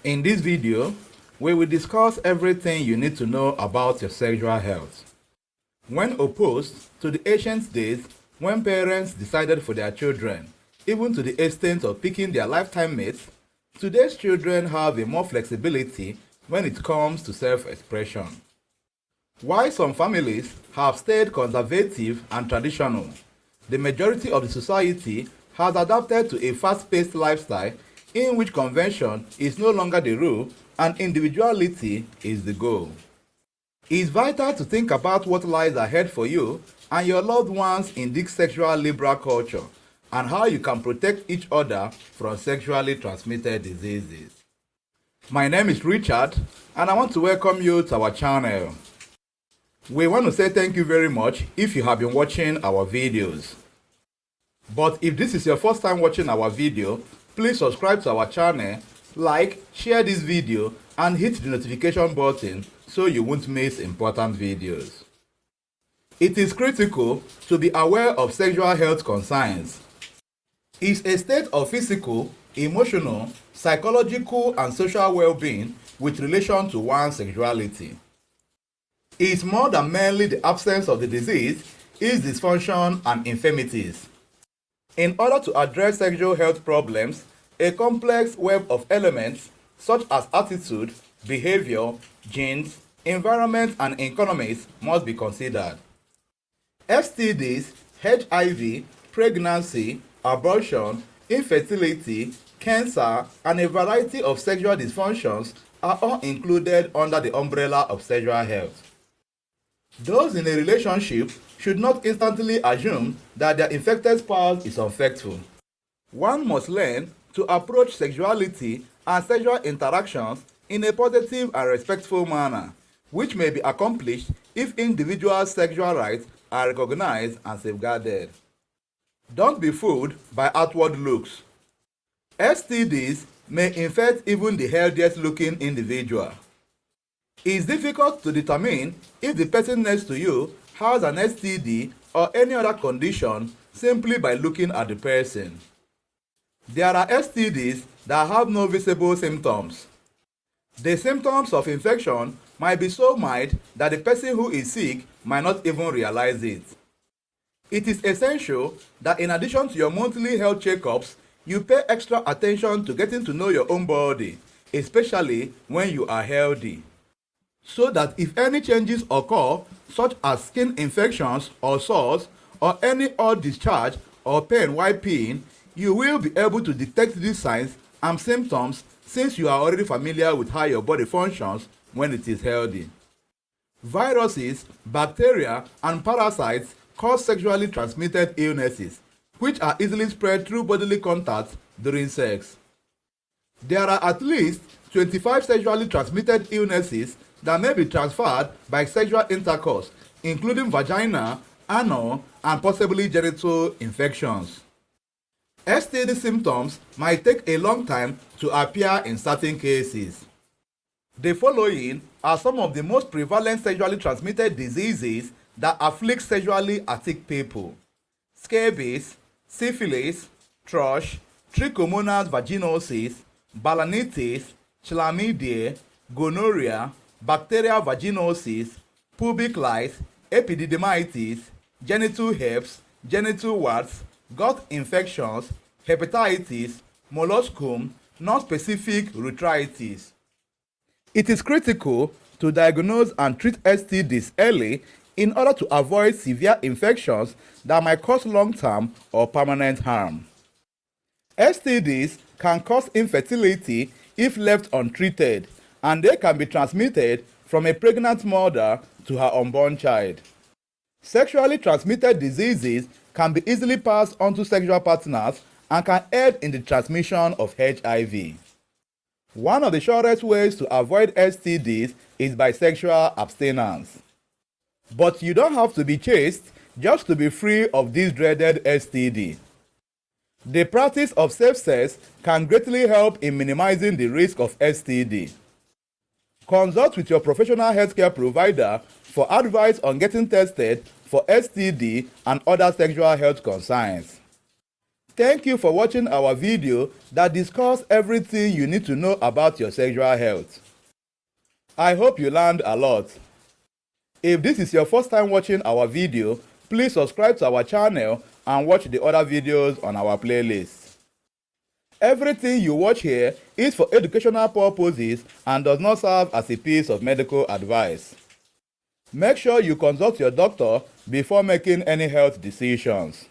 In this video, we will discuss everything you need to know about your sexual health. When opposed to the ancient days when parents decided for their children, even to the extent of picking their lifetime mates, today's children have a more flexibility when it comes to self-expression. While some families have stayed conservative and traditional, the majority of the society has adapted to a fast-paced lifestyle in which convention is no longer the rule and individuality is the goal. It's vital to think about what lies ahead for you and your loved ones in this sexual liberal culture and how you can protect each other from sexually transmitted diseases. My name is Richard and I want to welcome you to our channel. We want to say thank you very much if you have been watching our videos. But if this is your first time watching our video, please subscribe to our channel, like, share this video, and hit the notification button so you won't miss important videos. It is critical to be aware of sexual health concerns. It's a state of physical, emotional, psychological, and social well-being with relation to one's sexuality. It's more than merely the absence of the disease, it's dysfunction and infirmities. In order to address sexual health problems, a complex web of elements such as attitude, behavior, genes, environment, and economics must be considered. STDs, HIV, pregnancy, abortion, infertility, cancer, and a variety of sexual dysfunctions are all included under the umbrella of sexual health. Those in a relationship should not instantly assume that their infected spouse is unfaithful. One must learn to approach sexuality and sexual interactions in a positive and respectful manner, which may be accomplished if individuals' sexual rights are recognized and safeguarded. Don't be fooled by outward looks. STDs may infect even the healthiest-looking individual. It's difficult to determine if the person next to you has an STD or any other condition simply by looking at the person. There are STDs that have no visible symptoms. The symptoms of infection might be so mild that the person who is sick might not even realize it. It is essential that in addition to your monthly health checkups, you pay extra attention to getting to know your own body, especially when you are healthy, so that if any changes occur, such as skin infections or sores, or any odd discharge or pain while peeing, you will be able to detect these signs and symptoms since you are already familiar with how your body functions when it is healthy. Viruses, bacteria, and parasites cause sexually transmitted illnesses, which are easily spread through bodily contact during sex. There are at least 25 sexually transmitted illnesses that may be transferred by sexual intercourse, including vaginal, anal, and possibly genital infections. STD symptoms might take a long time to appear in certain cases. The following are some of the most prevalent sexually transmitted diseases that afflict sexually active people: scabies, syphilis, thrush, trichomonas vaginosis, balanitis, chlamydia, gonorrhea, bacterial vaginosis, pubic lice, epididymitis, genital herpes, genital warts, gut infections, hepatitis, molluscum, non-specific urethritis. It is critical to diagnose and treat STDs early in order to avoid severe infections that might cause long-term or permanent harm. STDs can cause infertility if left untreated, and they can be transmitted from a pregnant mother to her unborn child. Sexually transmitted diseases can be easily passed on to sexual partners and can aid in the transmission of HIV. One of the surest ways to avoid STDs is by sexual abstinence. But you don't have to be chaste just to be free of this dreaded STD. The practice of safe sex can greatly help in minimizing the risk of STD. Consult with your professional healthcare provider for advice on getting tested for STD and other sexual health concerns. Thank you for watching our video that discusses everything you need to know about your sexual health. I hope you learned a lot. If this is your first time watching our video, please subscribe to our channel and watch the other videos on our playlist. Everything you watch here is for educational purposes and does not serve as a piece of medical advice. Make sure you consult your doctor before making any health decisions.